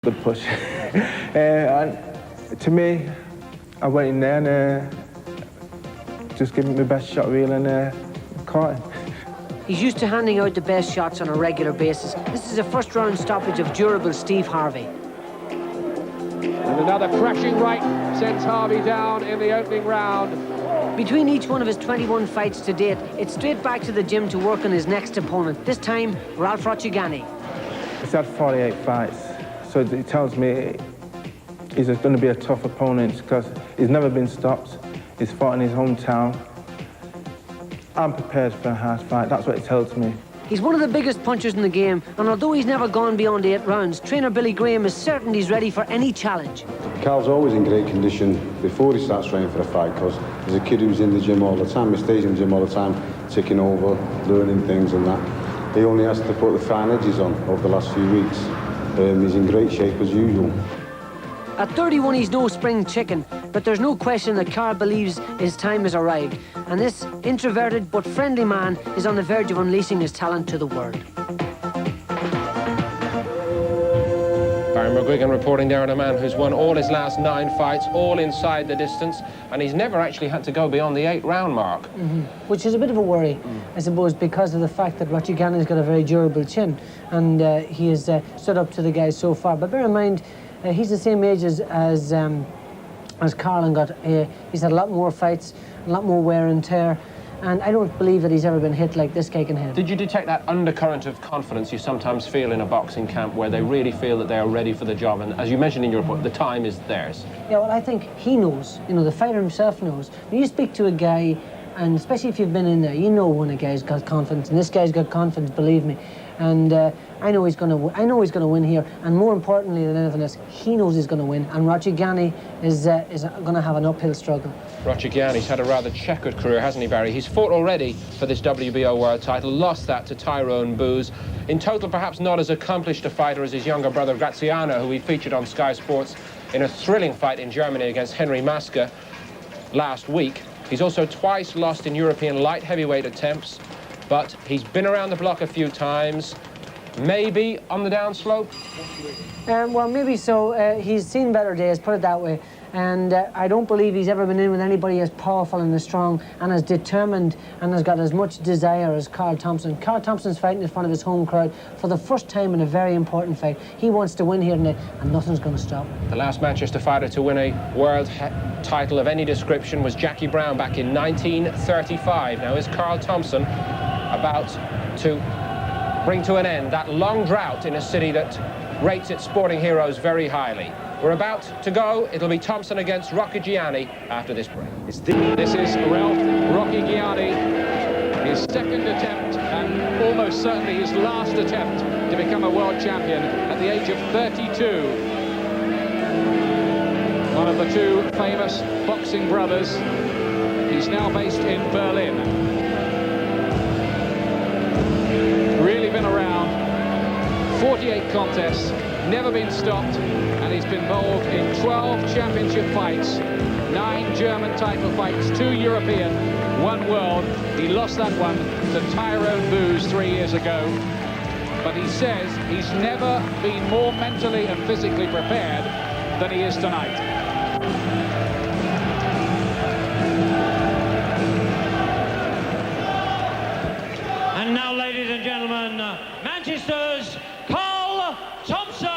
Good push. And to me, I went in there and just gave him my best shot reel and caught him. He's used to handing out the best shots on a regular basis. This is a first-round stoppage of durable Steve Harvey. And another crashing right sends Harvey down in the opening round. Between each one of his 21 fights to date, it's straight back to the gym to work on his next opponent, this time Ralf Rocchigiani. He's had 48 fights, so it tells me he's going to be a tough opponent because he's never been stopped. He's fought in his hometown. I'm prepared for a hard fight, that's what it tells me. He's one of the biggest punchers in the game, and although he's never gone beyond 8 rounds, trainer Billy Graham is certain he's ready for any challenge. Carl's always in great condition before he starts training for a fight because he's a kid who's in the gym all the time. He stays in the gym all the time, ticking over, learning things and that. He only has to put the fine edges on over the last few weeks. He's in great shape as usual. At 31, he's no spring chicken, but there's no question that Carl believes his time has arrived, and this introverted but friendly man is on the verge of unleashing his talent to the world. Barry McGuigan reporting there on a man who's won all his last 9 fights, all inside the distance, and he's never actually had to go beyond the 8-round mark. Which is a bit of a worry, I suppose, because of the fact that Rocchigiani's got a very durable chin, and he has stood up to the guys so far. But bear in mind, he's the same age as Carl, and he's had a lot more fights, a lot more wear and tear, and I don't believe that he's ever been hit like this guy can hit. Did you detect that undercurrent of confidence you sometimes feel in a boxing camp where they really feel that they are ready for the job, and as you mentioned in your report, the time is theirs? Yeah, well, I think he knows, you know, the fighter himself knows. When you speak to a guy, and especially if you've been in there, you know when a guy's got confidence, and this guy's got confidence, believe me. And I know he's going to win here, and more importantly than anything else, he knows he's going to win, and Rocchigiani is going to have an uphill struggle. Rocchigiani's had a rather checkered career, hasn't he, Barry? He's fought already for this WBO world title, lost that to Tyrone Booz. In total, perhaps not as accomplished a fighter as his younger brother Graziano, who he featured on Sky Sports in a thrilling fight in Germany against Henry Maska last week. He's also twice lost in European light heavyweight attempts, but he's been around the block a few times, maybe on the downslope? Well, maybe so. He's seen better days, put it that way. And I don't believe he's ever been in with anybody as powerful and as strong and as determined and has got as much desire as Carl Thompson. Carl Thompson's fighting in front of his home crowd for the first time in a very important fight. He wants to win here tonight, and nothing's going to stop. The last Manchester fighter to win a world title of any description was Jackie Brown back in 1935. Now, is Carl Thompson about to bring to an end that long drought in a city that rates its sporting heroes very highly? We're about to go. It'll be Thompson against Rocchigiani after this break. This is Ralf Rocchigiani, his second attempt and almost certainly his last attempt to become a world champion at the age of 32. One of the two famous boxing brothers. He's now based in Berlin. Really been around, 48 contests, never been stopped, and he's been involved in 12 championship fights, 9 German title fights, 2 European, 1 world. He lost that one to Tyrone Booz 3 years ago, but he says he's never been more mentally and physically prepared than he is tonight. And now, ladies and gentlemen, Manchester's Carl Thompson!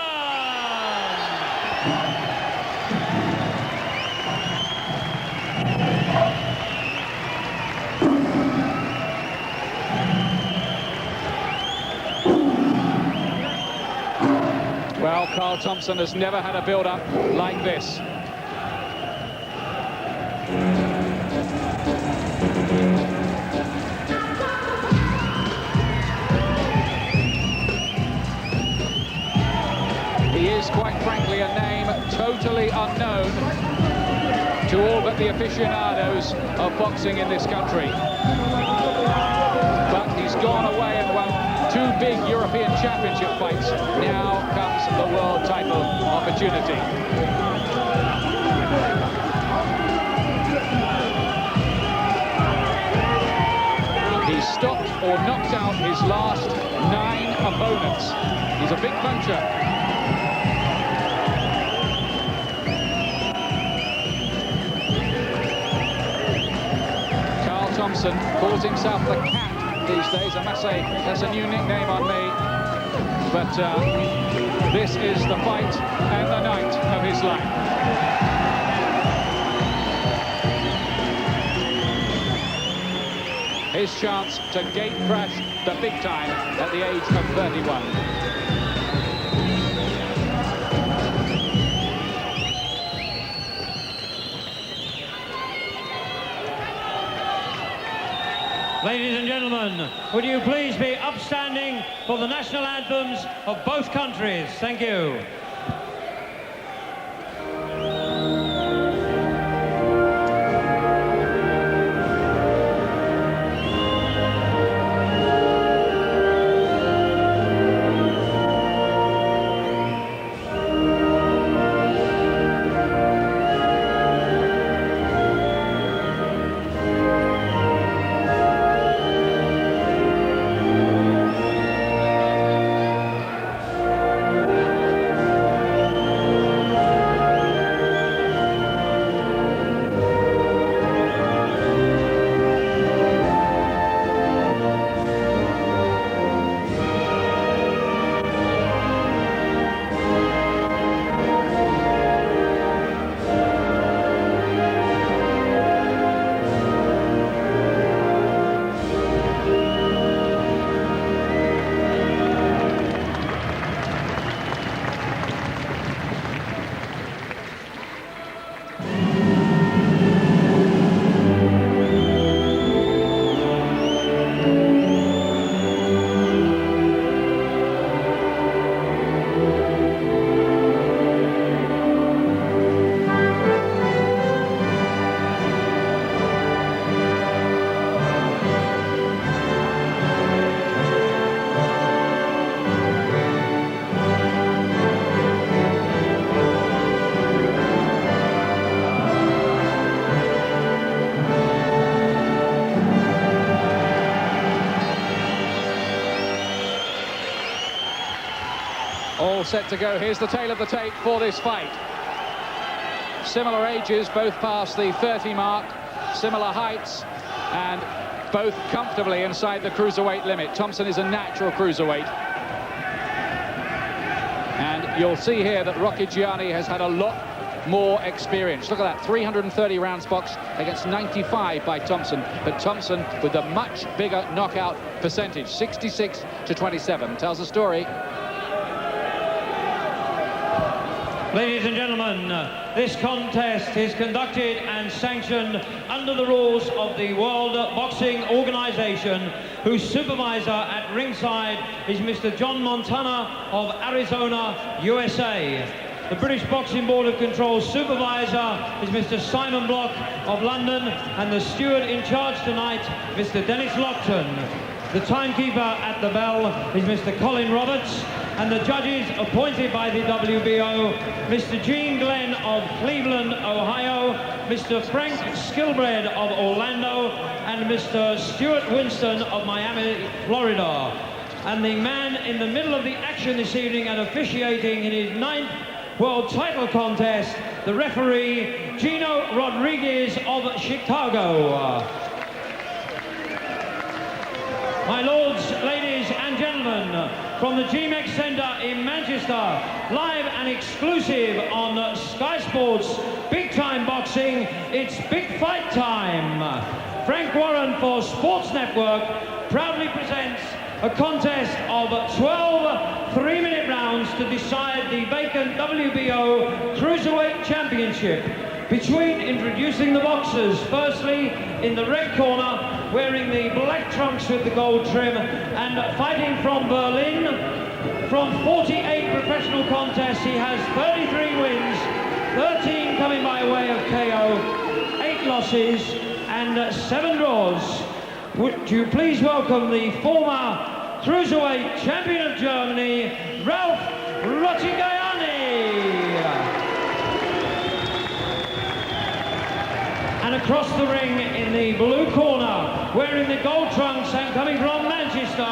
Well, Carl Thompson has never had a build-up like this. He is, quite frankly, a name totally unknown to all but the aficionados of boxing in this country. But he's gone away and won 2 big European championship fights. Now comes the world title opportunity. He's stopped or knocked out his last 9 opponents. He's a big puncher. Thompson calls himself the Cat these days. I must say, that's a new nickname on me. But this is the fight and the night of his life. His chance to gate crash the big time at the age of 31. Ladies and gentlemen, would you please be upstanding for the national anthems of both countries? Thank you. All set to go. Here's the tail of the tape for this fight. Similar ages, both past the 30 mark, similar heights, and both comfortably inside the cruiserweight limit. Thompson is a natural cruiserweight. And you'll see here that Rocchigiani has had a lot more experience. Look at that, 330 rounds boxed against 95 by Thompson, but Thompson with a much bigger knockout percentage, 66 to 27. Tells a story. Ladies and gentlemen, this contest is conducted and sanctioned under the rules of the World Boxing Organization, whose supervisor at ringside is Mr. John Montana of Arizona, USA. The British Boxing Board of Control's supervisor is Mr. Simon Block of London, and the steward in charge tonight, Mr. Dennis Lockton. The timekeeper at the bell is Mr. Colin Roberts, and the judges appointed by the WBO, Mr. Gene Glenn of Cleveland, Ohio, Mr. Frank Skilbred of Orlando, and Mr. Stuart Winston of Miami, Florida. And the man in the middle of the action this evening and officiating in his 9th world title contest, the referee, Gino Rodriguez of Chicago. My lords, ladies and gentlemen, from the GMEX Centre in Manchester, live and exclusive on Sky Sports Big Time Boxing, it's big fight time. Frank Warren for Sports Network proudly presents a contest of 12 3-minute rounds to decide the vacant WBO Cruiserweight Championship between introducing the boxers. Firstly, in the red corner, wearing the black trunks with the gold trim, and fighting from Berlin. From 48 professional contests, he has 33 wins, 13 coming by way of KO, 8 losses, and 7 draws. Would you please welcome the former Cruiserweight Champion of Germany, Ralf Rocchigiani. And across the ring in the blue corner, wearing the gold trunks and coming from Manchester,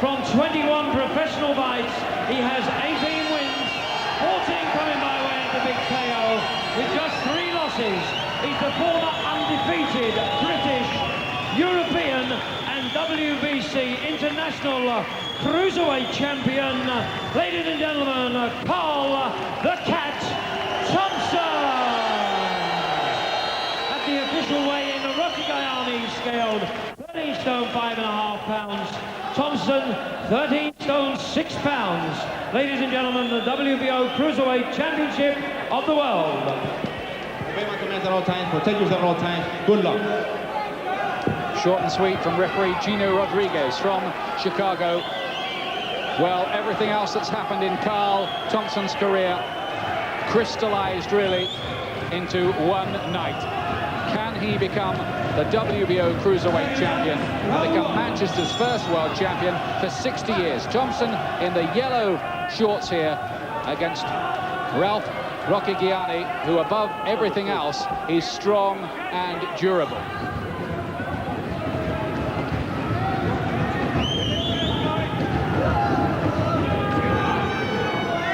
from 21 professional fights, he has 18 wins, 14 coming by way of the big KO, with just 3 losses. He's the former undefeated British European and WBC International Cruiserweight Champion, ladies and gentlemen, Carl the Cat Thompson. At the official weigh-in, Rocchigiani scaled 13 stone 5.5 pounds. Thompson 13 stone 6 pounds. Ladies and gentlemen, the WBO Cruiserweight Championship of the world. Obey my commands at all times, protect yourself at all times. Good luck. Short and sweet from referee Gino Rodriguez from Chicago. Well, everything else that's happened in Carl Thompson's career crystallized really into one night. Can he become the WBO Cruiserweight Champion and become Manchester's first world champion for 60 years? Thompson in the yellow shorts here against Ralf Rocchigiani, who above everything else is strong and durable.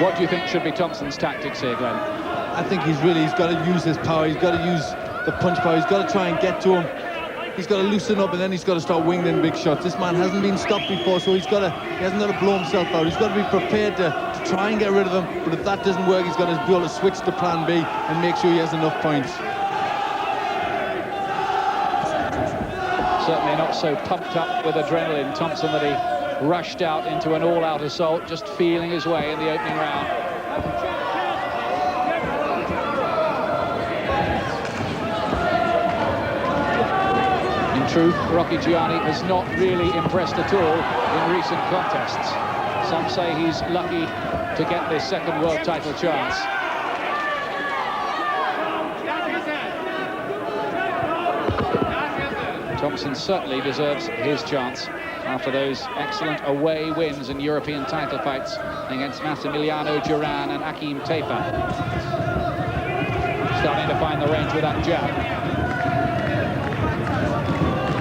What do you think should be Thompson's tactics here, Glenn? I think he's got to use his power. He's got to use the punch power. He's got to try and get to him. He's got to loosen up, and then he's got to start winging in big shots. This man hasn't been stopped before, so he hasn't got to blow himself out. He's got to be prepared to try and get rid of him. But if that doesn't work, he's got to be able to switch to plan B and make sure he has enough points. Certainly not so pumped up with adrenaline, Thompson, that he rushed out into an all-out assault, just feeling his way in the opening round. In truth, Rocchigiani has not really impressed at all in recent contests. Some say he's lucky to get this second world title chance. Thompson certainly deserves his chance after those excellent away wins in European title fights against Massimiliano Duran and Akim Taifa. Starting to find the range with that jab.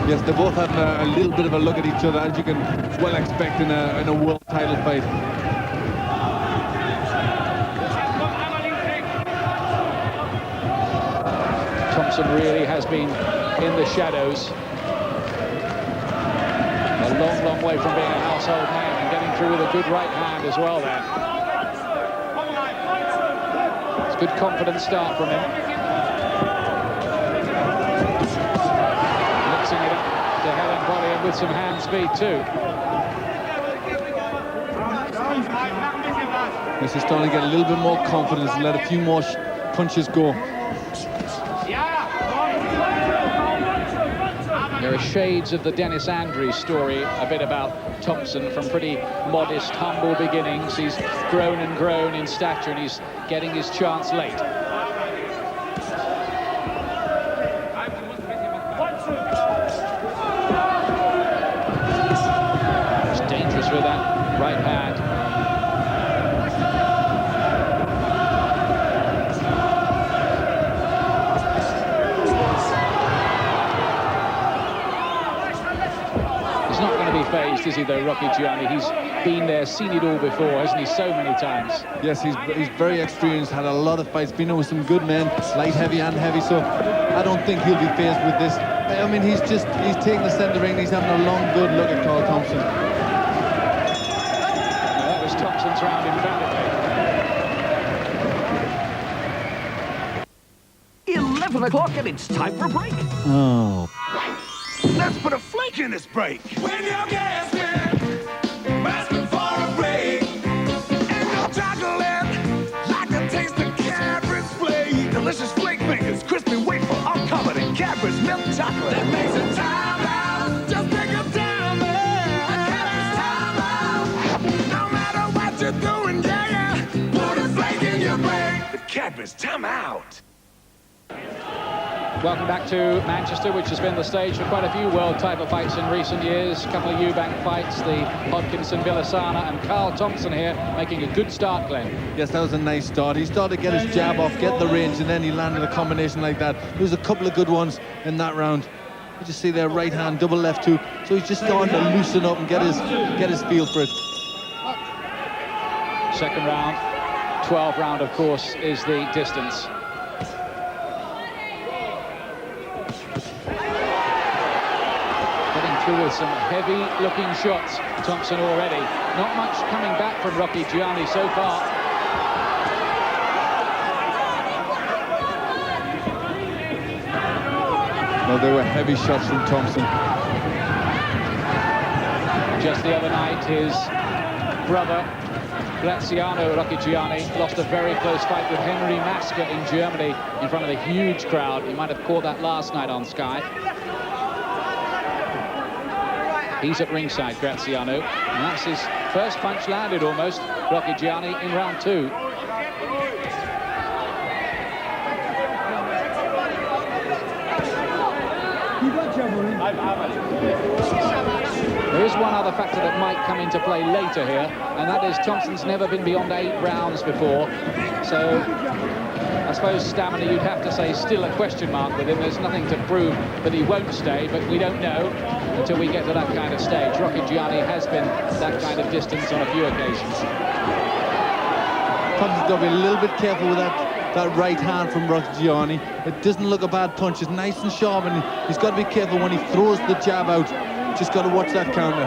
Yes, they both have a little bit of a look at each other, as you can well expect in a world title fight. Thompson really has been in the shadows. A long, long way from being a household name and getting through with a good right hand as well there. It's a good confident start from him. Mixing it up to head and body and with some hand speed too. This is starting to get a little bit more confidence and let a few more punches go. There are shades of the Dennis Andrews story a bit about Thompson, from pretty modest, humble beginnings. He's grown and grown in stature and he's getting his chance late. It's dangerous with that right hand. Phased, is he, though, Rocchigiani? He's been there, seen it all before, hasn't he, so many times? Yes, he's very experienced, had a lot of fights, been with some good men, light, heavy and heavy, so I don't think he'll be phased with this. I mean, he's taking the centre ring, he's having a long, good look at Carl Thompson. Now, that was Thompson's round emphatically. 11 o'clock and it's time for a break. Oh. Let's put a flake in this break. When you're gasping, asking for a break, And you're chocolate, like the taste of Cadbury's flake. Delicious flake fingers, crispy wafer, all covered in Cadbury's milk chocolate. that makes it time out. Just take a time out. No matter what you're doing, yeah. Put a flake in your break. The Cadbury's time out. Welcome back to Manchester, which has been the stage for quite a few world title fights in recent years. A couple of Eubank fights, the Hodkinson-Villasana, and Carl Thompson here making a good start, Glenn. Yes, that was a nice start. He started to get his jab off, get the range, and then he landed a combination like that. There was a couple of good ones in that round. You just see their right hand, double left hook. So he's just starting to loosen up and get his feel for it. Second round, 12 round, of course, is the distance. through with some heavy-looking shots. Thompson already. Not much coming back from Rocchigiani so far. No, they were heavy shots from Thompson. Just the other night, his brother, Graziano Rocchigiani, lost a very close fight with Henry Masker in Germany in front of a huge crowd. You might have caught that last night on Sky. He's at ringside, Graziano, and that's his first punch landed almost, Rocchigiani, in round 2. There is one other factor that might come into play later here, and that is Thompson's never been beyond 8 rounds before. So I suppose stamina, you'd have to say, still a question mark with him. There's nothing to prove that he won't stay, but we don't know until we get to that kind of stage. Rocchigiani has been that kind of distance on a few occasions. Thompson's got to be a little bit careful with that right hand from Rocchigiani. It doesn't look a bad punch. It's nice and sharp, and he's got to be careful when he throws the jab out. Just got to watch that counter.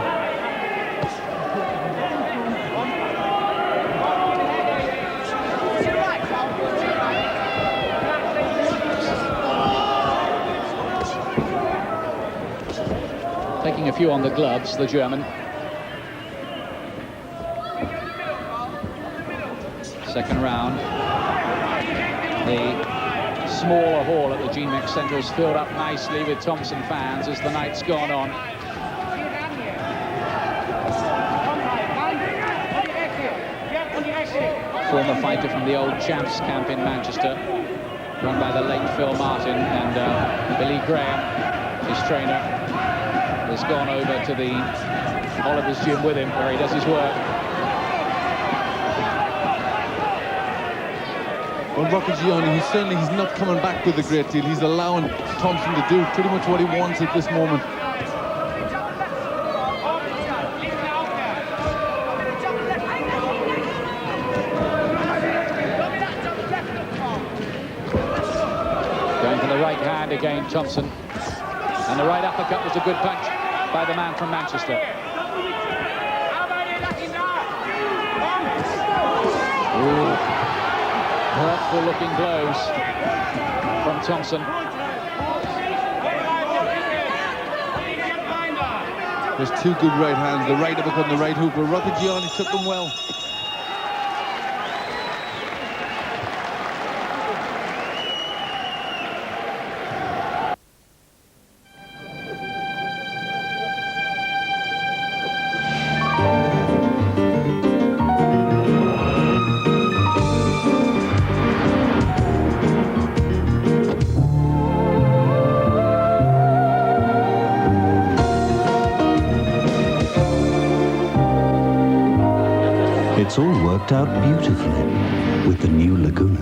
Taking a few on the gloves, the German. Second round. The smaller hall at the GMEX Centre has filled up nicely with Thompson fans as the night's gone on. Former fighter from the old Champs camp in Manchester, run by the late Phil Martin, and Billy Graham, his trainer, has gone over to the Oliver's gym with him where he does his work. Well, Rocchigiani, he's not coming back with a great deal. He's allowing Thompson to do pretty much what he wants at this moment. Going for the right hand again, Thompson. And the right uppercut was a good punch by the man from Manchester. Ooh. Hurtful looking blows from Thompson. There's 2 good right hands, the right uppercut and the right hook, but Rocchigiani took them well. It's all worked out beautifully with the new Laguna.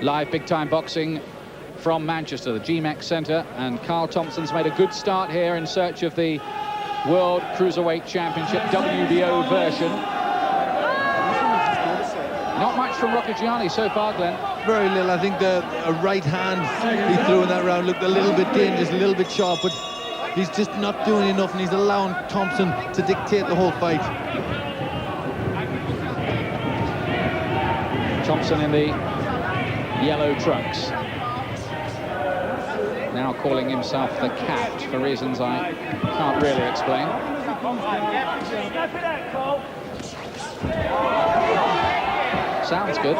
Live big-time boxing from Manchester, the GMEX Centre, and Carl Thompson's made a good start here in search of the World Cruiserweight Championship WBO version. Not much from Rocchigiani so far, Glenn. Very little. I think a right hand he threw in that round looked a little bit dangerous, a little bit sharp, but he's just not doing enough, and he's allowing Thompson to dictate the whole fight. Thompson in the yellow trunks. Now calling himself the Cat for reasons I can't really explain. Sounds good.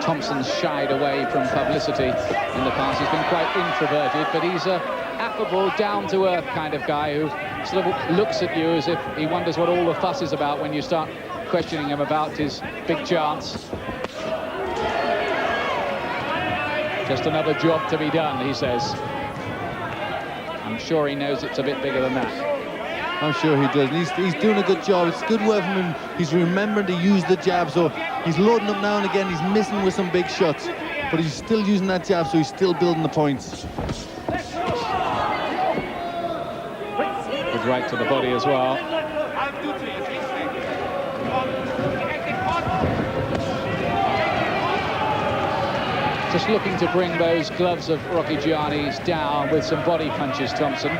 Thompson's shied away from publicity in the past. He's been quite introverted, but he's a affable, down-to-earth kind of guy who sort of looks at you as if he wonders what all the fuss is about when you start questioning him about his big chance. Just another job to be done, he says. I'm sure he knows it's a bit bigger than that. I'm sure he does. He's doing a good job. It's good work from him. He's remembering to use the jab, so he's loading up now and again. He's missing with some big shots, but he's still using that jab, so he's still building the points. Good right to the body as well. Just looking to bring those gloves of Rocchigiani's down with some body punches, Thompson.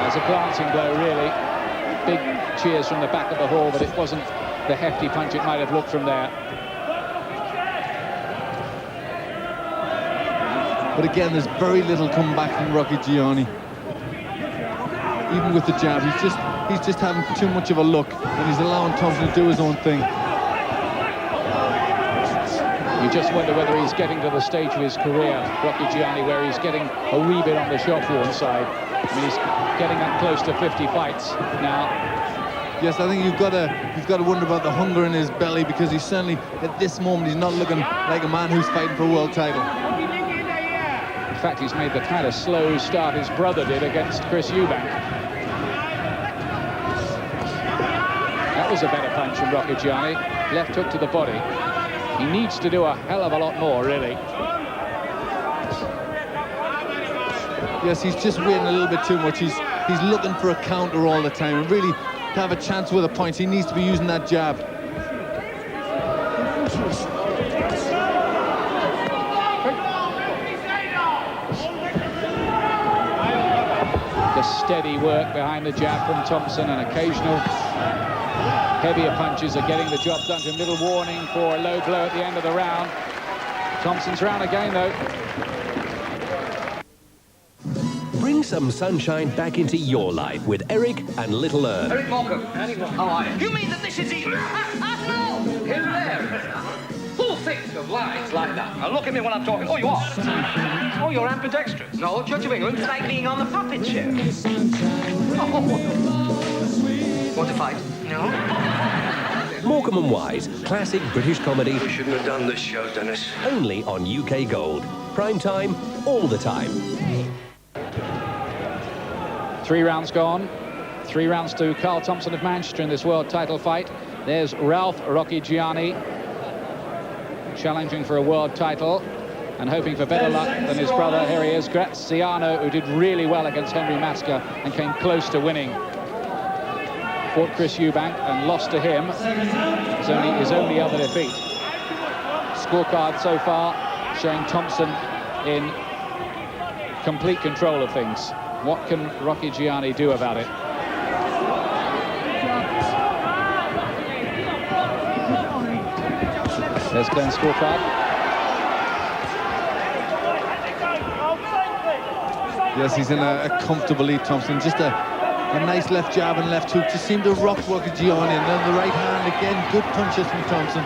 There's a glancing blow, really. Big cheers from the back of the hall, but it wasn't the hefty punch it might have looked from there. But again, there's very little come back from Rocchigiani. Even with the jab, he's just having too much of a look, and he's allowing Thompson to do his own thing. You just wonder whether he's getting to the stage of his career, Rocchigiani, where he's getting a wee bit on the shop-worn side. I mean, he's getting up close to 50 fights now. Yes, I think you've got to wonder about the hunger in his belly, because he's certainly, at this moment, he's not looking like a man who's fighting for a world title. In fact, he's made the kind of slow start his brother did against Chris Eubank. That was a better punch from Rocchigiani. Left hook to the body. He needs to do a hell of a lot more, really. Yes, he's just waiting a little bit too much. He's looking for a counter all the time, and really, to have a chance with a point, he needs to be using that jab. The steady work behind the jab from Thompson, and occasional heavier punches are getting the job done. A little warning for a low blow at the end of the round. Thompson's round again, though. Bring some sunshine back into your life with Eric and Little Ern. Eric Morecambe. How are you? You mean that this is the... No! Hilarious. Who thinks of lines like that? Now look at me when I'm talking. Oh, you are? Oh, you're ambidextrous. No, Church of England. It's like being on the puppet chair. Oh. Want to fight? No. Morecambe and Wise, classic British comedy. We shouldn't have done this show, Dennis. Only on UK Gold. Prime time, all the time. 3 rounds gone. 3 rounds to Carl Thompson of Manchester in this world title fight. There's Ralf Rocchigiani challenging for a world title and hoping for better luck than his brother. Here he is, Graziano, who did really well against Henry Masker and came close to winning. Fought Chris Eubank and lost to him. His only other defeat. Scorecard so far showing Thompson in complete control of things. What can Rocchigiani do about it? There's Glenn's scorecard. Yes, he's in a comfortable lead, Thompson. Just a nice left jab and left hook. Just seemed to rock Rocchigiani, and then the right hand again. Good punches from Thompson.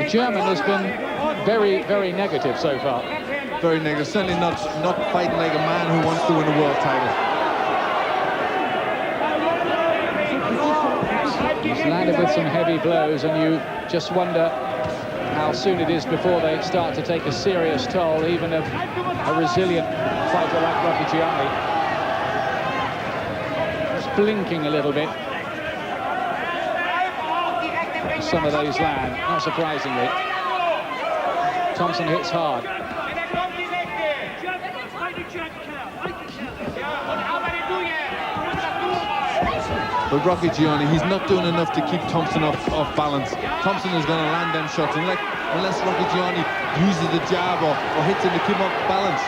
The German has been very, very negative so far. Very negative. Certainly not fighting like a man who wants to win a world title. He's landed with some heavy blows, and you just wonder how soon it is before they start to take a serious toll, even of a resilient fighter like Rocchigiani. Just blinking a little bit. Some of those land, not surprisingly. Thompson hits hard. But Rocchigiani, he's not doing enough to keep Thompson off balance. Thompson is going to land them shots unless Rocchigiani uses the jab or hits him to keep off balance.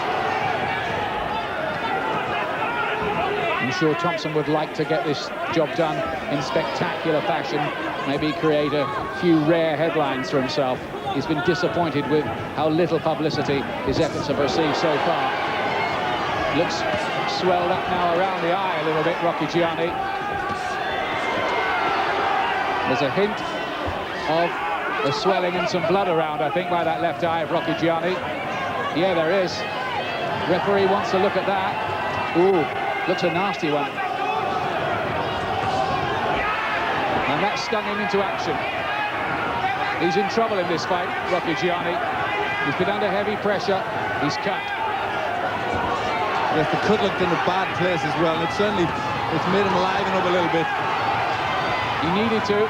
I'm sure Thompson would like to get this job done in spectacular fashion, maybe create a few rare headlines for himself. He's been disappointed with how little publicity his efforts have received so far. Looks swelled up now around the eye a little bit, Rocchigiani. There's a hint of the swelling and some blood around, I think, by that left eye of Rocchigiani. Yeah, there is. Referee wants to look at that. Ooh, looks a nasty one. And that stung him into action. He's in trouble in this fight, Rocchigiani. He's been under heavy pressure. He's cut. Yes, the cut looked in a bad place as well. It's made him liven up a little bit. He needed to.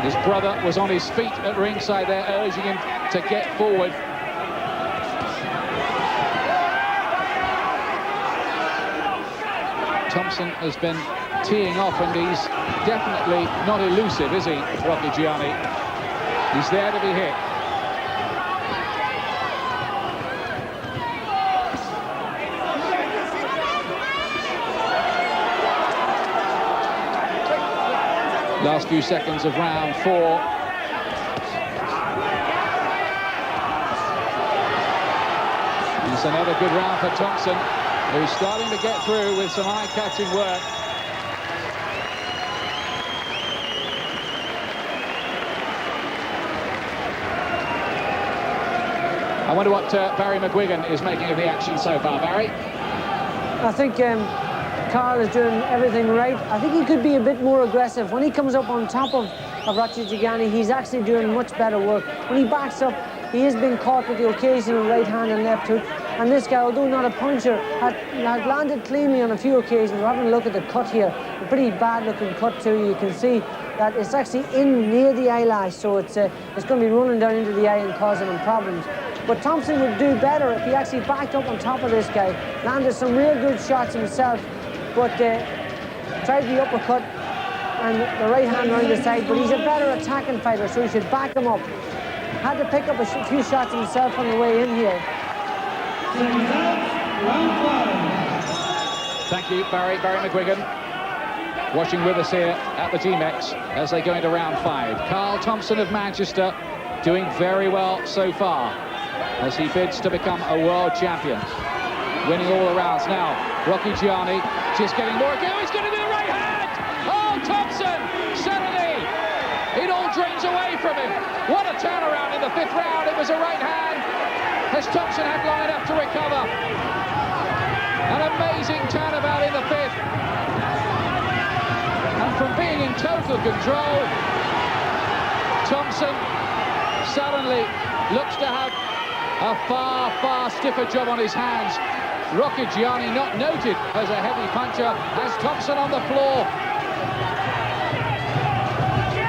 His brother was on his feet at ringside there, urging him to get forward. Thompson has been teeing off, and he's definitely not elusive, is he, Rocchigiani? He's there to be hit. Last few seconds of round 4. It's another good round for Thompson, who's starting to get through with some eye-catching work. I wonder what Barry McGuigan is making of the action so far, Barry? I think Carl is doing everything right. I think he could be a bit more aggressive. When he comes up on top of Rocchigiani, he's actually doing much better work. When he backs up, he has been caught with the occasional right hand and left hook. And this guy, although not a puncher, had landed cleanly on a few occasions. We're having a look at the cut here. A pretty bad-looking cut too. You can see that it's actually in near the eyelash, so it's going to be running down into the eye and causing him problems. But Thompson would do better if he actually backed up on top of this guy, landed some real good shots himself, but tried the uppercut and the right hand around the side. But he's a better attacking fighter, so he should back him up. Had to pick up a few shots himself on the way in here. Thank you, Barry McGuigan, watching with us here at the GMEX as they go into round 5. Carl Thompson of Manchester doing very well so far as he bids to become a world champion, winning all the rounds. Now Rocchigiani just getting more again. He's going to do the right hand. Oh, Thompson, suddenly it all drains away from him. What a turnaround in the 5th round. It was a right hand. Has Thompson had long enough to recover? An amazing turnabout in the 5th. And from being in total control, Thompson suddenly looks to have a far, far stiffer job on his hands. Rocchigiani, not noted as a heavy puncher, has Thompson on the floor.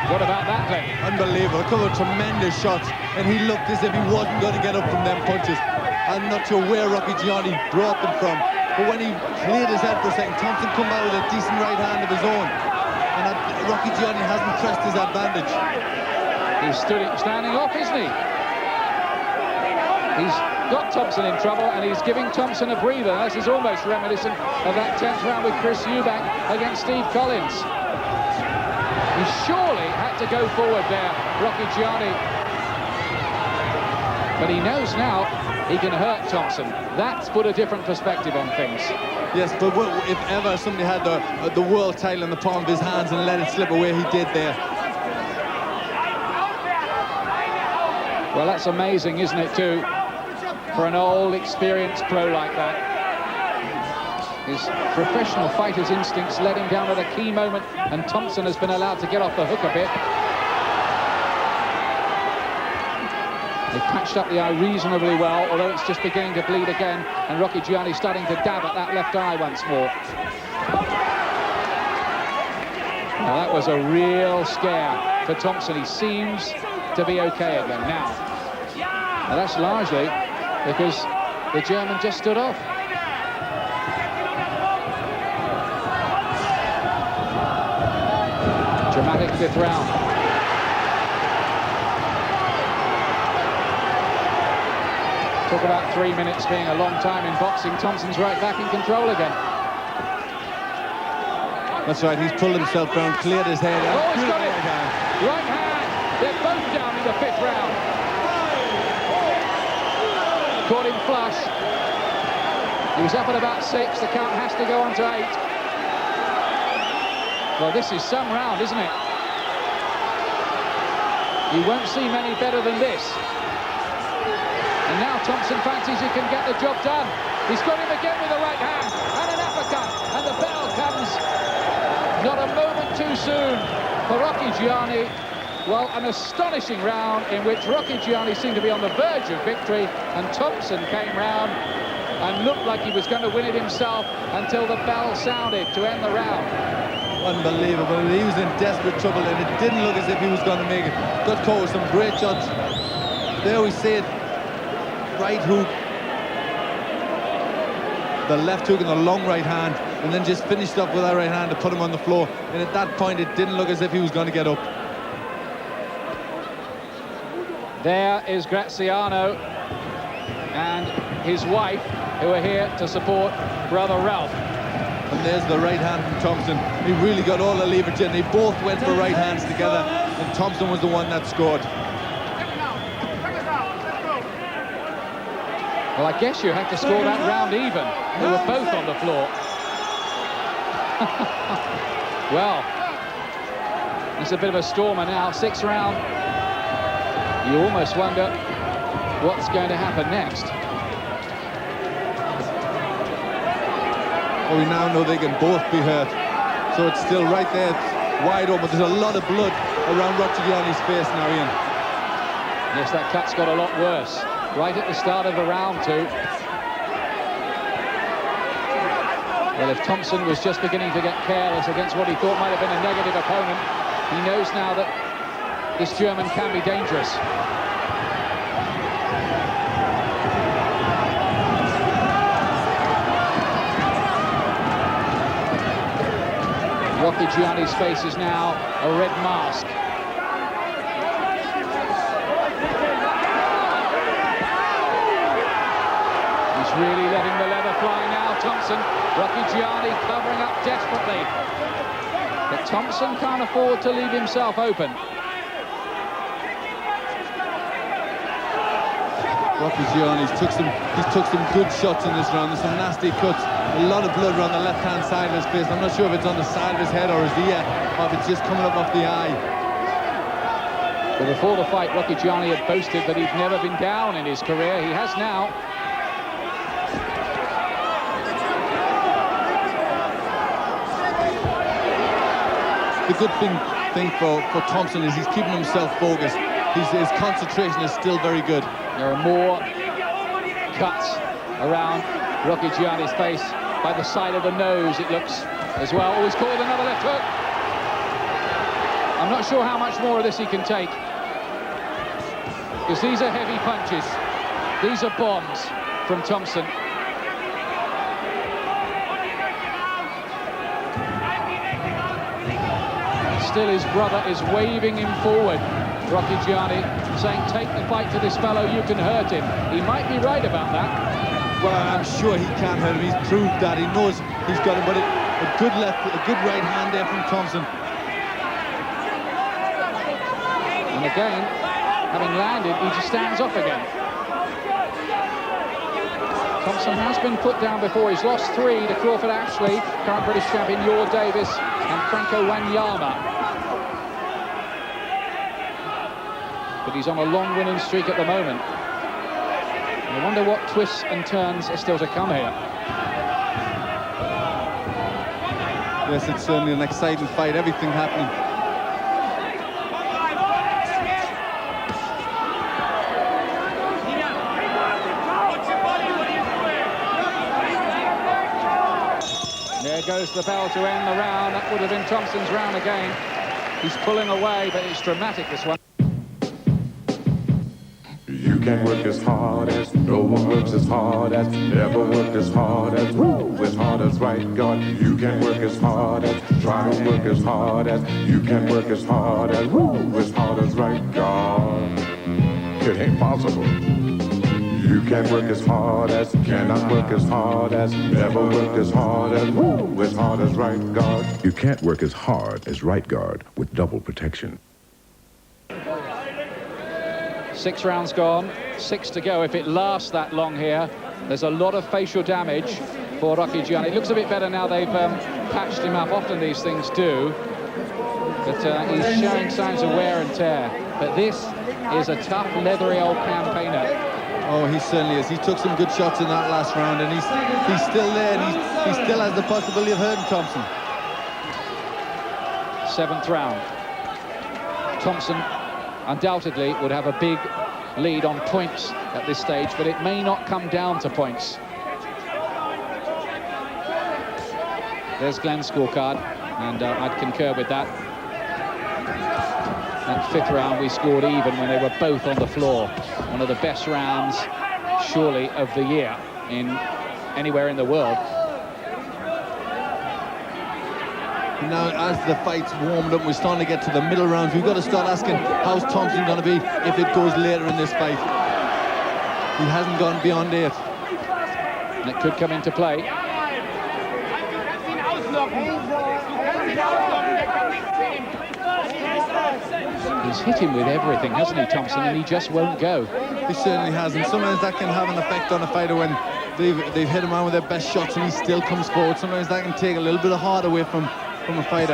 What about that then? Unbelievable. A couple of tremendous shots, and he looked as if he wasn't going to get up from them punches. I'm not sure where Rocchigiani brought them from, but when he cleared his head for a second, Thompson come out with a decent right hand of his own, and Rocchigiani hasn't pressed his advantage. He's standing off, isn't he? He's got Thompson in trouble, and he's giving Thompson a breather. This is almost reminiscent of that 10th round with Chris Eubank against Steve Collins. He surely had to go forward there, Rocchigiani. But he knows now he can hurt Thompson. That's put a different perspective on things. Yes, but if ever somebody had the world title in the palm of his hands and let it slip away, he did there. Well, that's amazing, isn't it, too, for an old, experienced pro like that. His professional fighter's instincts led him down at a key moment, and Thompson has been allowed to get off the hook a bit. They patched up the eye reasonably well, although it's just beginning to bleed again, and Rocchigiani starting to dab at that left eye once more. Now, that was a real scare for Thompson. He seems to be okay again now. Now, that's largely because the German just stood off. Dramatic 5th round. Talk about 3 minutes being a long time in boxing. Thompson's right back in control again. That's right, he's pulled himself round, cleared his head. Oh, he's got it! Right hand! They're both down in the 5th round. Caught him flush. He was up at about 6. The count has to go on to 8. Well, this is some round, isn't it? You won't see many better than this. And now Thompson fancies he can get the job done. He's got him again with the right hand and an uppercut, and the bell comes not a moment too soon for Rocchigiani. Well, an astonishing round in which Rocchigiani seemed to be on the verge of victory, and Thompson came round and looked like he was going to win it himself until the bell sounded to end the round. Unbelievable. He was in desperate trouble, and it didn't look as if he was going to make it. Got caught with some great shots. There we see it. Right hook. The left hook and the long right hand, and then just finished up with that right hand to put him on the floor. And at that point, it didn't look as if he was going to get up. There is Graziano and his wife, who are here to support brother Ralf. And there's the right hand from Thompson. He really got all the leverage in. They both went for right hands together, and Thompson was the one that scored. Well, I guess you have to score that round even. They were both on the floor. Well, it's a bit of a stormer now. 6th round. You almost wonder what's going to happen next. Well, we now know they can both be hurt. So it's still right there. It's wide open. There's a lot of blood around Rocchigiani's face now, Ian. Yes, that cut's got a lot worse. Right at the start of the round, too. Well, if Thompson was just beginning to get careless against what he thought might have been a negative opponent, he knows now that this German can be dangerous. Rocchigiani's face is now a red mask. He's really letting the leather fly now, Thompson. Rocchigiani covering up desperately. But Thompson can't afford to leave himself open. Rocchigiani took some good shots in this round. There's some nasty cuts. A lot of blood around the left-hand side of his face. I'm not sure if it's on the side of his head or his ear, or if it's just coming up off the eye. But before the fight, Rocchigiani had boasted that he'd never been down in his career. He has now. The good thing for Thompson is he's keeping himself focused. His concentration is still very good. There are more cuts around Rocchigiani's face. By the side of the nose, it looks as well. Oh, he's called another left hook. I'm not sure how much more of this he can take, because these are heavy punches. These are bombs from Thompson. Still, his brother is waving him forward. Rocchigiani saying, take the fight to this fellow, you can hurt him. He might be right about that. Well, I'm sure he can hurt him. He's proved that. He knows he's got him, but a good right hand there from Thompson. And again, having landed, he just stands up again. Thompson has been put down before. He's lost 3 to Crawford Ashley, current British champion Yor Davis, and Franco Wanyama. But he's on a long winning streak at the moment. I wonder what twists and turns are still to come here. Yes, it's certainly an exciting fight. Everything happening. There goes the bell to end the round. That would have been Thompson's round again. He's pulling away, but it's dramatic, this one. You can work as hard as, no one works as hard as, never worked as hard as, woo, as hard as right God. You can work as hard as, try to work as hard as, you can work as hard as, woo, as hard as right God. It ain't possible. You can work as hard as, cannot work as hard as, never worked as hard as, woo, as hard as right guard. You can't work as hard as right guard with double protection. 6 rounds gone, 6 to go. If it lasts that long here, there's a lot of facial damage for Rocchigiani. It looks a bit better now they've patched him up. Often these things do. But he's showing signs of wear and tear. But this is a tough, leathery old campaigner. Oh, he certainly is. He took some good shots in that last round, and he's still there, and he still has the possibility of hurting Thompson. 7th round. Thompson undoubtedly would have a big lead on points at this stage, but it may not come down to points. There's Glenn's scorecard, and I'd concur with that. That fifth round we scored even when they were both on the floor. One of the best rounds, surely, of the year in anywhere in the world. Now, as the fight's warmed up, we're starting to get to the middle rounds. We've got to start asking, how's Thompson going to be if it goes later in this fight? He hasn't gone beyond 8. And it could come into play. He's hit him with everything, hasn't he, Thompson? And he just won't go. He certainly has, and sometimes that can have an effect on a fighter when they've hit him on with their best shots and he still comes forward. Sometimes that can take a little bit of heart away from a fighter.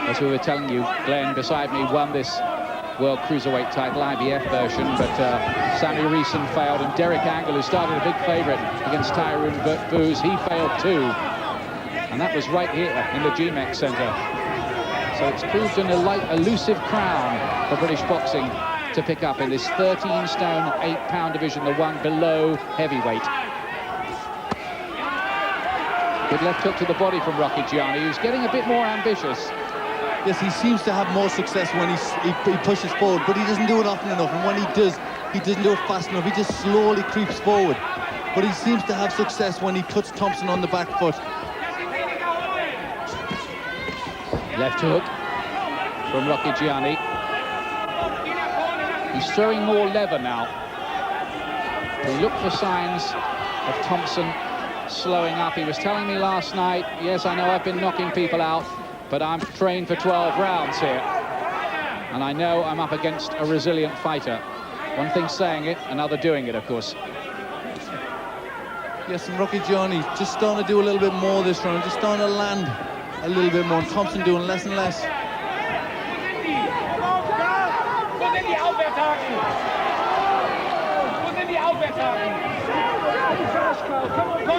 As we were telling you, Glenn beside me won this World Cruiserweight title, IBF version, but Sammy Reeson failed, and Derek Angle, who started a big favourite against Tyrone Booz, he failed too. And that was right here in the GMEX Centre. So it's proved an elusive crown for British boxing to pick up in this 13 stone, 8 pound division, the one below heavyweight. Good left hook to the body from Rocchigiani, who's getting a bit more ambitious. Yes, he seems to have more success when he pushes forward, but he doesn't do it often enough, and when he doesn't do it fast enough. He just slowly creeps forward. But he seems to have success when he puts Thompson on the back foot. Left hook from Rocchigiani. He's throwing more leather now. We look for signs of Thompson slowing up. He was telling me last night, yes, I know I've been knocking people out, but I'm trained for 12 rounds here. And I know I'm up against a resilient fighter. One thing's saying it, another doing it, of course. Yes, and Rocchigiani just starting to do a little bit more this round, just starting to land a little bit more. And Thompson doing less and less.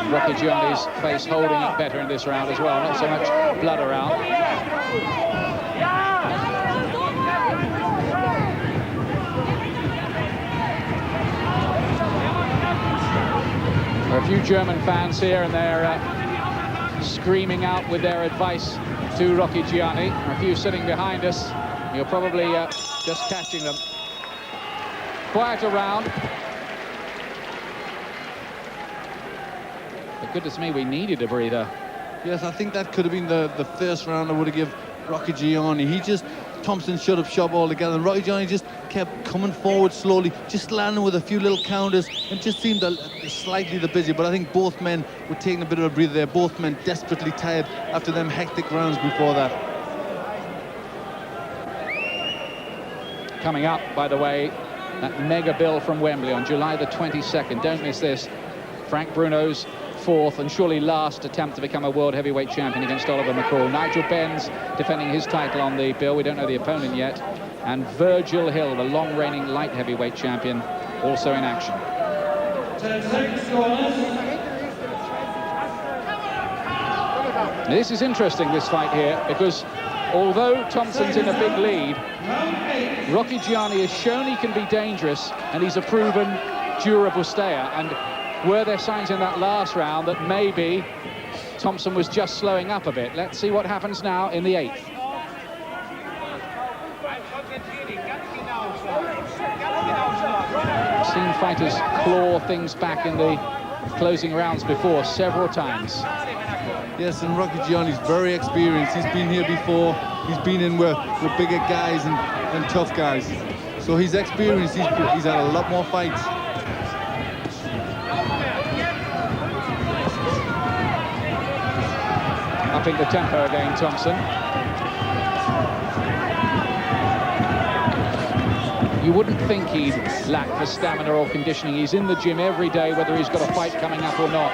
Rocchigiani's face holding up better in this round as well. Not so much blood around. There are a few German fans here, and they're screaming out with their advice to Rocchigiani. A few sitting behind us. You're probably just catching them. Quieter round. But goodness me, we needed a breather. Yes, I think that could have been the first round I would have given Rocchigiani. Thompson shut up shop altogether, and Rocchigiani just kept coming forward slowly, just landing with a few little counters, and just seemed slightly the busy. But I think both men were taking a bit of a breather there. Both men desperately tired after them hectic rounds before that. Coming up, by the way, that mega bill from Wembley on July the 22nd. Don't miss this. Frank Bruno's fourth and surely last attempt to become a world heavyweight champion against Oliver McCall. Nigel Benz defending his title on the bill. We don't know the opponent yet. And Virgil Hill, the long-reigning light heavyweight champion, also in action. 10 seconds, corners. Now, this is interesting, this fight here, because although Thompson's in a big lead, Rocchigiani has shown he can be dangerous, and he's a proven, durable stayer. And were there signs in that last round that maybe Thompson was just slowing up a bit? Let's see what happens now in the 8th. I've seen fighters claw things back in the closing rounds before several times. Yes, and Rocchigiani's very experienced. He's been here before. He's been in with bigger guys and tough guys. So he's experienced. He's had a lot more fights. Upping the tempo again, Thompson. You wouldn't think he'd lack for stamina or conditioning. He's in the gym every day, whether he's got a fight coming up or not.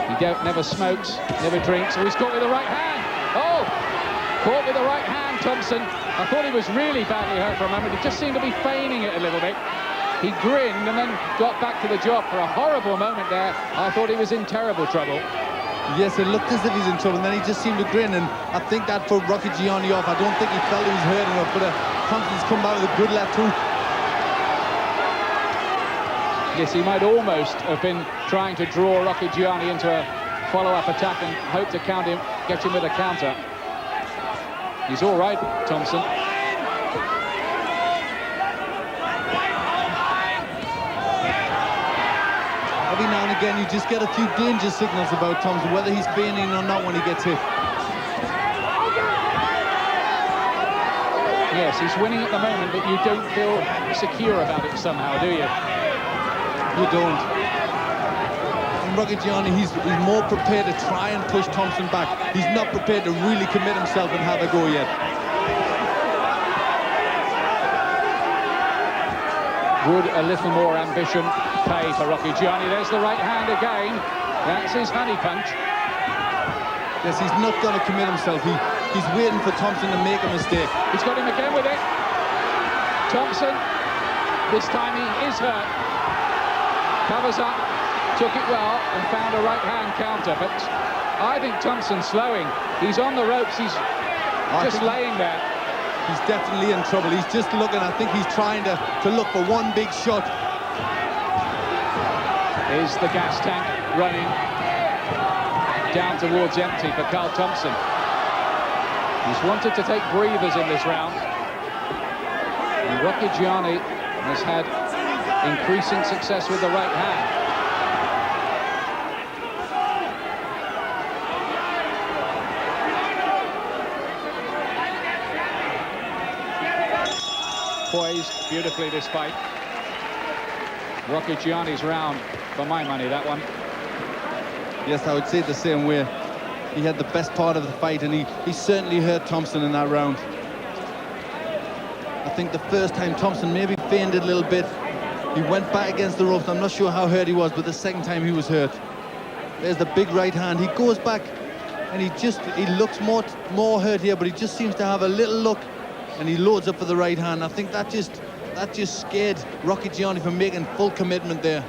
He never smokes, never drinks. Oh, he's caught with the right hand. Oh, caught with the right hand, Thompson. I thought he was really badly hurt for a moment. He just seemed to be feigning it a little bit. He grinned and then got back to the job. For a horrible moment there, I thought he was in terrible trouble. Yes, it looked as if he's in trouble, and then he just seemed to grin, and I think that put Rocchigiani off. I don't think he felt he was hurt enough, but Thompson's come back with a good left hook. Yes, he might almost have been trying to draw Rocchigiani into a follow-up attack and hope to get him with a counter. He's all right, Thompson. Every now and again, you just get a few danger signals about Thompson, whether he's feigning or not when he gets hit. Yes, he's winning at the moment, but you don't feel secure about it somehow, do you? You don't. And Rocchigiani, he's more prepared to try and push Thompson back. He's not prepared to really commit himself and have a go yet. Would a little more ambition pay for Rocchigiani? There's the right hand again. That's his honey punch. Yes, he's not going to commit himself. He's waiting for Thompson to make a mistake. He's got him again with it. Thompson, this time he is hurt. Covers up, took it well, and found a right-hand counter. But I think Thompson's slowing. He's on the ropes. He's just laying there. He's definitely in trouble. He's just looking. I think he's trying to look for one big shot. Is the gas tank running down towards empty for Carl Thompson? He's wanted to take breathers in this round. And Rocchigiani has had increasing success with the right hand. Poised beautifully this fight. Rocchigiani's round, for my money, that one. Yes, I would say it the same way. He had the best part of the fight, and he certainly hurt Thompson in that round. I think the first time Thompson maybe feigned it a little bit. He went back against the ropes. I'm not sure how hurt he was, but the second time he was hurt. There's the big right hand. He goes back, and he looks more hurt here, but he just seems to have a little look, and he loads up for the right hand. I think that just scared Rocchigiani from making full commitment there.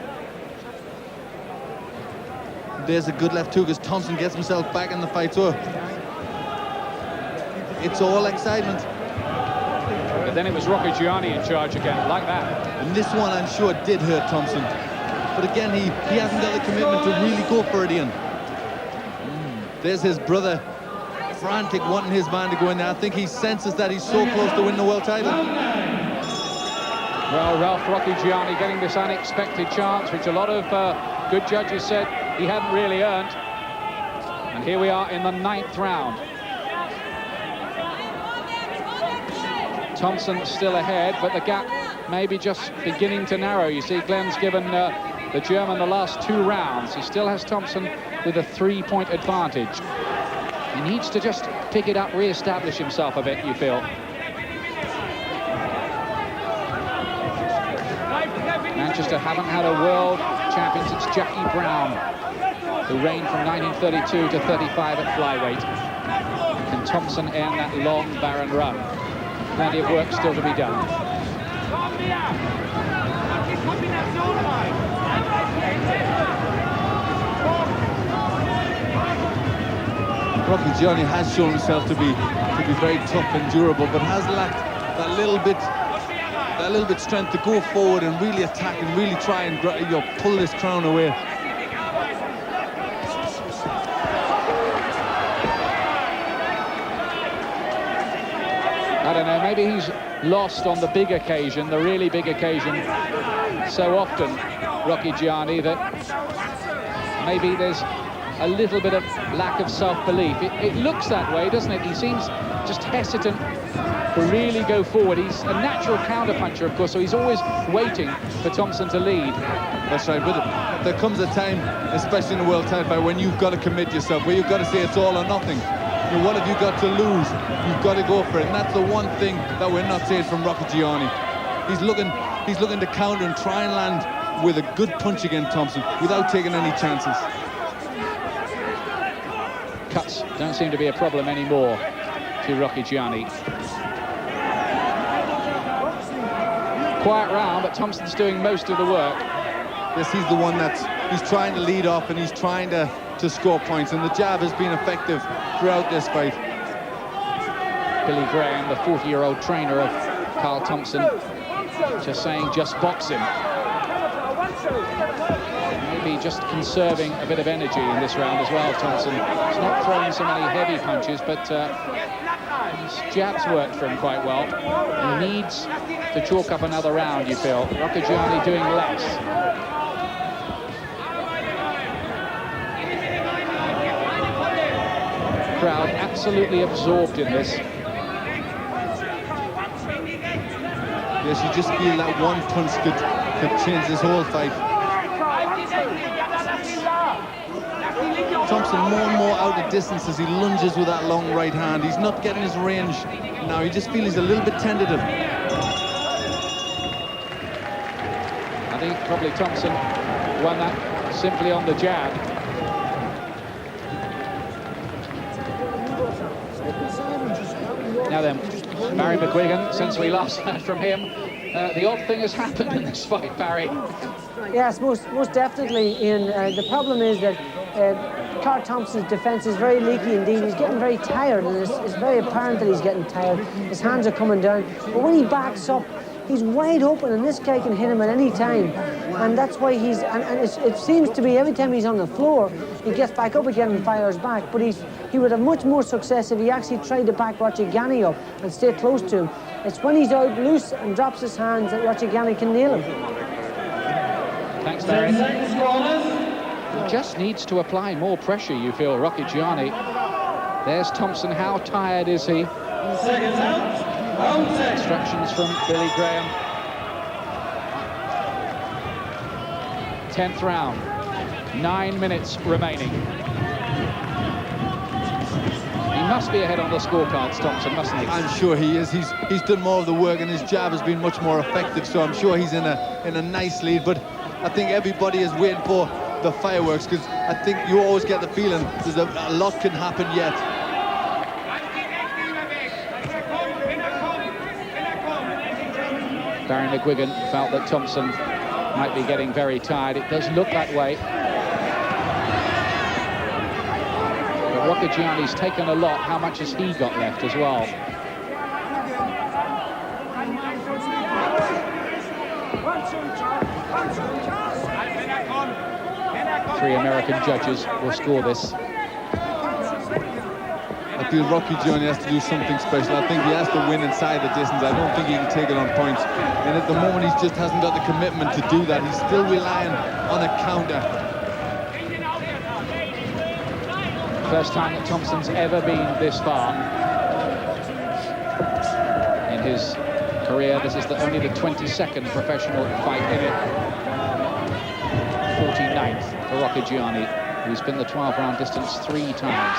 There's a good left hook as Thompson gets himself back in the fight. So it's all excitement. But then it was Rocchigiani in charge again, like that. And this one, I'm sure, did hurt Thompson. But again, he hasn't got the commitment to really go for it, Ian. There's his brother, frantic, wanting his man to go in there. I think he senses that he's so close to win the world title. Well, Ralf Rocchigiani getting this unexpected chance, which a lot of good judges said he hadn't really earned. And here we are in the 9th round. Thompson still ahead, but the gap may be just beginning to narrow. You see, Glenn's given the German the last 2 rounds. He still has Thompson with a 3-point advantage. He needs to just pick it up, re-establish himself a bit, you feel. Manchester haven't had a world champion since Jackie Brown, who reigned from 1932 to 35 at flyweight. Can Thompson end that long, barren run? Plenty of work still to be done. Rocchigiani has shown himself to be very tough and durable, but has lacked that little bit strength to go forward and really attack and really try and pull this crown away. I don't know, maybe he's lost on the big occasion, the really big occasion, so often, Rocchigiani, that maybe there's a little bit of lack of self-belief. It looks that way, doesn't it? He seems just hesitant to really go forward. He's a natural counterpuncher, of course, so he's always waiting for Thompson to lead. That's right, but there comes a time, especially in the world title fight, when you've got to commit yourself, where you've got to say it's all or nothing. What have you got to lose? You've got to go for it, and that's the one thing that we're not seeing from Rocchigiani. He's looking to counter and try and land with a good punch against Thompson without taking any chances. Cuts don't seem to be a problem anymore to Rocchigiani. quiet round, but Thompson's doing most of the work. Yes, he's the one he's trying to lead off and he's trying to score points, and the jab has been effective throughout this fight. Billy Graham, the 40-year-old trainer of Carl Thompson, just saying, just box him. Maybe just conserving a bit of energy in this round as well, Thompson. He's not throwing so many heavy punches, but his jabs worked for him quite well. He needs to chalk up another round, you feel. Rocchigiani doing less. Crowd absolutely absorbed in this. Yes, you just feel that one punch could change this whole fight. Thompson more and more out of distance as he lunges with that long right hand. He's not getting his range now. You just feel he's a little bit tentative. I think probably Thompson won that simply on the jab. Now then, Barry McGuigan, since we last heard from him, the odd thing has happened in this fight, Barry. Yes, most definitely, Ian. The problem is that Carl Thompson's defence is very leaky indeed. He's getting very tired, and it's very apparent that he's getting tired. His hands are coming down. But when he backs up, he's wide open, and this guy can hit him at any time. And that's why it seems to be every time he's on the floor, he gets back up again and fires back. But he would have much more success if he actually tried to back Rocchigiani up and stay close to him. It's when he's out loose and drops his hands that Rocchigiani can nail him. Thanks, Barry. He just needs to apply more pressure, you feel, Rocchigiani. There's Thompson. How tired is he? Instructions from Billy Graham. 10th round. 9 minutes remaining. He must be ahead on the scorecards, Thompson, mustn't he? I'm sure he is. He's done more of the work, and his jab has been much more effective, so I'm sure he's in a nice lead. But I think everybody is waiting for the fireworks, because I think you always get the feeling there's a lot can happen yet. Barry McGuigan felt that Thompson might be getting very tired. It does look that way. But Rocchigiani's taken a lot. How much has he got left as well? Three American judges will score this. I feel Rocchigiani has to do something special. I think he has to win inside the distance. I don't think he can take it on points. And at the moment, he just hasn't got the commitment to do that. He's still relying on a counter. First time that Thompson's ever been this far in his career. This is only the 22nd professional fight in it. 49th for Rocchigiani, who's been the 12-round distance 3 times.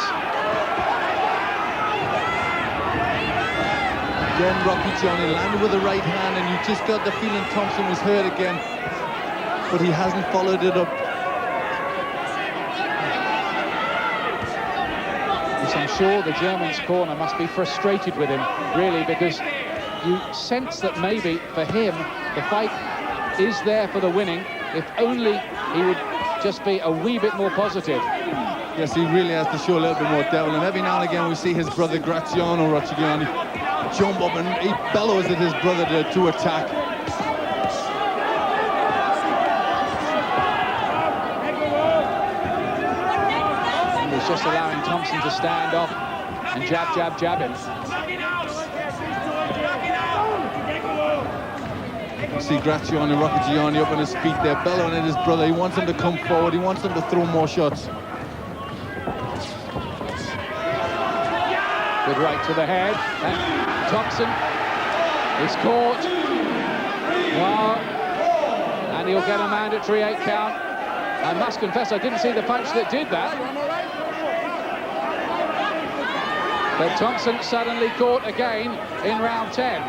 Again, Rocchigiani landed with the right hand, and you just got the feeling Thompson was hurt again, but he hasn't followed it up. Yes, I'm sure the German's corner must be frustrated with him, really, because you sense that maybe for him the fight is there for the winning, if only he would just be a wee bit more positive. Yes, he really has to show a little bit more devil, and every now and again we see his brother Graziano Rocchigiani jump up and he bellows at his brother to attack. And he's just allowing Thompson to stand off and jab, jab, jab him. See Graziano Rocchigiani up on his feet there, bellowing at his brother. He wants him to come forward, he wants him to throw more shots. Good right to the head, and Thompson is caught. Wow. And he'll get a mandatory 8 count. I must confess I didn't see the punch that did that. But Thompson suddenly caught again in round 10.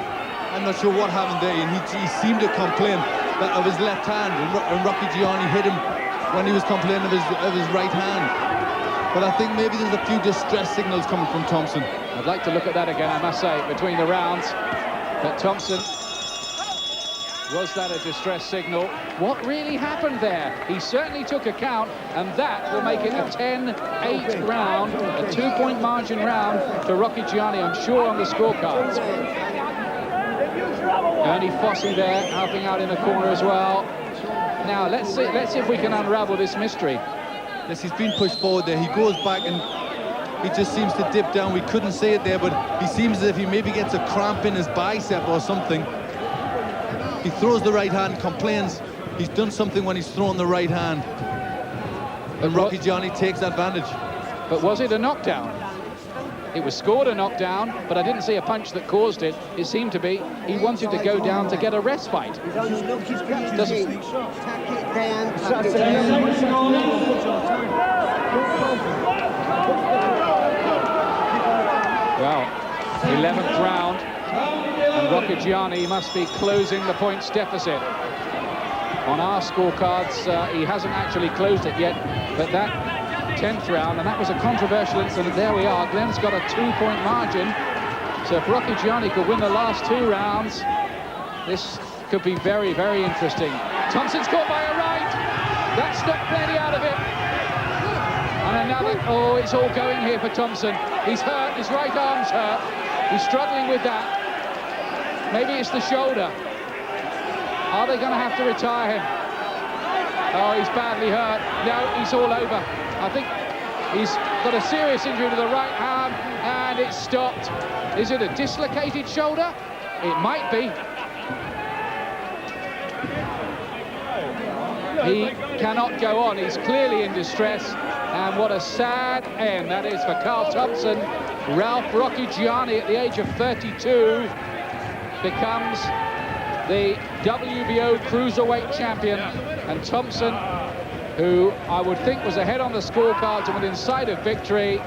I'm not sure what happened there, and he seemed to complain of his left hand, and Rocchigiani hit him when he was complaining of his right hand. But I think maybe there's a few distress signals coming from Thompson. I'd like to look at that again, I must say, between the rounds. But Thompson Was that a distress signal? What really happened there? He certainly took account, and that will make it a 10-8 round, a 2-point margin round to Rocchigiani, I'm sure, on the scorecards. Ernie Fossey there, helping out in the corner as well. Now, let's see if we can unravel this mystery. Yes, he's been pushed forward there. He goes back and he just seems to dip down. We couldn't see it there, but he seems as if he maybe gets a cramp in his bicep or something. He throws the right hand, complains he's done something when he's thrown the right hand. And Rocchigiani takes advantage. But was it a knockdown? It was scored a knockdown, but I didn't see a punch that caused it. It seemed to be he wanted to go down to get a respite. Well, 11th round, and Rocchigiani must be closing the points deficit. On our scorecards, he hasn't actually closed it yet, but that 10th round, and that was a controversial incident. There we are. Glenn's got a 2-point margin. So if Rocchigiani could win the last 2 rounds, this could be very, very interesting. Thompson's caught by a right. That's knocked plenty out of it. And another, oh, it's all going here for Thompson. He's hurt, his right arm's hurt. He's struggling with that. Maybe it's the shoulder. Are they going to have to retire him? Oh, he's badly hurt. No, he's all over. I think he's got a serious injury to the right arm, and it's stopped. Is it a dislocated shoulder? It might be. He cannot go on. He's clearly in distress, and what a sad end that is for Carl Thompson. Ralf Rocchigiani, at the age of 32, becomes the WBO Cruiserweight champion, and Thompson, who I would think was ahead on the scorecards and within sight of victory,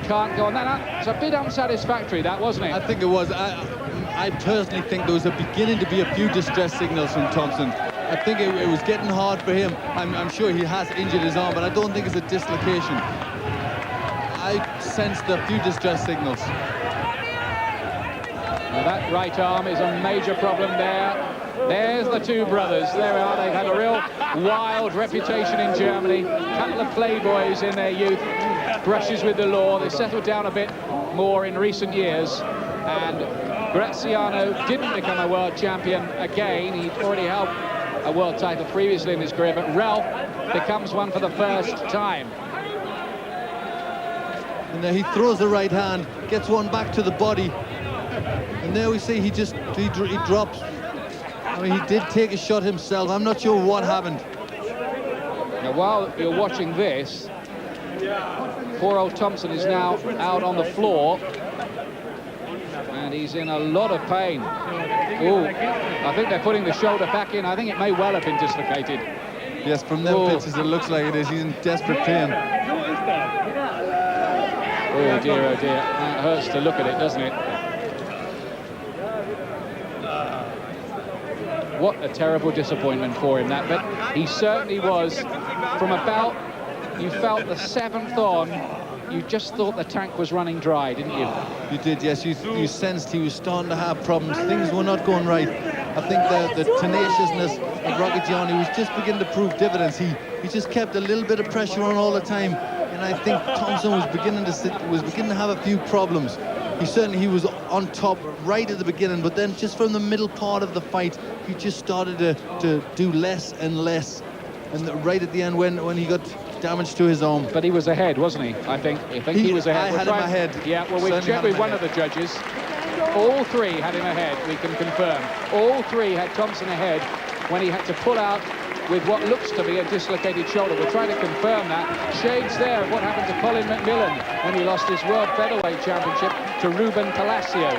can't go on. It's a bit unsatisfactory, that, wasn't it? I think it was. I personally think there was beginning to be a few distress signals from Thompson. I think it was getting hard for him. I'm sure he has injured his arm, but I don't think it's a dislocation. I sensed a few distress signals. Now that right arm is a major problem there. There's the two brothers. There we are. They've had a real wild reputation in Germany. A couple of playboys in their youth. Brushes with the law. They've settled down a bit more in recent years. And Graziano didn't become a world champion again. He'd already held a world title previously in his career, but Ralf becomes one for the first time. And there he throws the right hand, gets one back to the body. And there we see he drops. I mean, he did take a shot himself. I'm not sure what happened. Now, while you're watching this, poor old Thompson is now out on the floor. And he's in a lot of pain. Oh, I think they're putting the shoulder back in. I think it may well have been dislocated. Yes, from them pictures, it looks like it is. He's in desperate pain. Oh, dear, oh, dear. It hurts to look at it, doesn't it? What a terrible disappointment for him, that. But he certainly was, from about, you felt the 7th on, you just thought the tank was running dry, didn't you? You did, yes. You sensed he was starting to have problems. Things were not going right. I think the tenaciousness of Rocchigiani was just beginning to prove dividends. He just kept a little bit of pressure on all the time, and I think Thompson was beginning to have a few problems. He was on top right at the beginning, but then just from the middle part of the fight, he just started to do less and less. And right at the end, when he got damage to his arm. But he was ahead, wasn't he? I think he was ahead. I had him ahead. Yeah, well, we've checked with one of the judges. All three had him ahead, we can confirm. All three had Thompson ahead when he had to pull out with what looks to be a dislocated shoulder. We're trying to confirm that. Shades there of what happened to Colin McMillan when he lost his World Featherweight Championship to Ruben Palacio.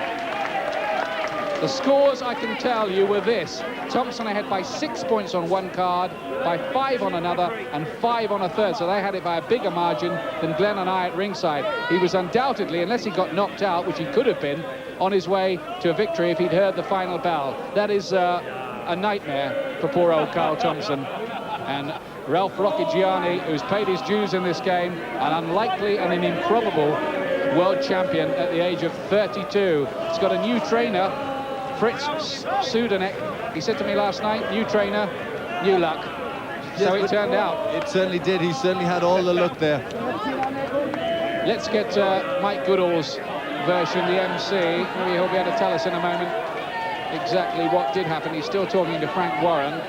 The scores, I can tell you, were this. Thompson ahead by 6 points on one card, by 5 on another, and 5 on a third. So they had it by a bigger margin than Glenn and I at ringside. He was undoubtedly, unless he got knocked out, which he could have been, on his way to a victory if he'd heard the final bell. That is a nightmare for poor old Carl Thompson. And Ralf Rocchigiani, who's paid his dues in this game, an unlikely and an improbable world champion at the age of 32. He's got a new trainer, Fritz Sudanek, He said to me last night, new trainer, new luck. So it turned out. It certainly did. He certainly had all the luck there. Let's get Mike Goodall's version, the MC. Maybe he'll be able to tell us in a moment exactly what did happen. He's still talking to Frank Warren.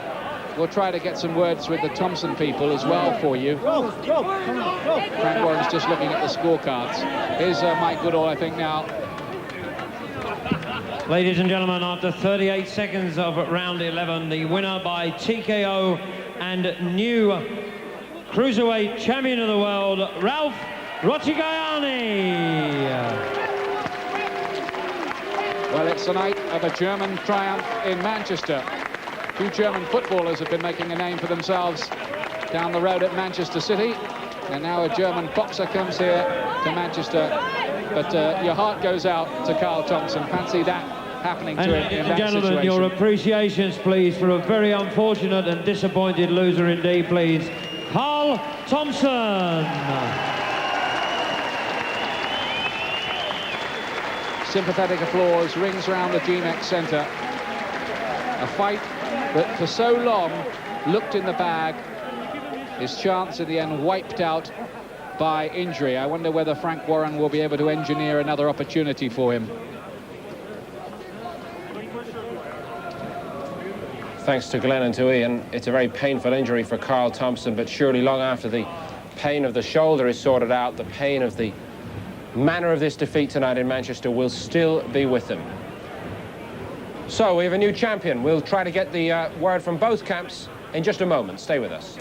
We'll try to get some words with the Thompson people as well for you. Frank Warren's just looking at the scorecards. Here's Mike Goodall, I think, now. Ladies and gentlemen, after 38 seconds of round 11, the winner by TKO and new cruiserweight champion of the world, Ralf Rocchigiani. Well, it's the night of a German triumph in Manchester. Two German footballers have been making a name for themselves down the road at Manchester City. And now a German boxer comes here to Manchester. But your heart goes out to Carl Thompson. Fancy that happening to him in that gentlemen, situation. your appreciations, please, for a very unfortunate and disappointed loser indeed, please. Carl Thompson. Sympathetic applause rings around the GMEX Centre. A fight that for so long looked in the bag. His chance at the end wiped out by injury. I wonder whether Frank Warren will be able to engineer another opportunity for him. Thanks to Glenn and to Ian. It's a very painful injury for Carl Thompson, but surely long after the pain of the shoulder is sorted out, the pain of the manner of this defeat tonight in Manchester will still be with them. So we have a new champion. We'll try to get the word from both camps in just a moment. Stay with us.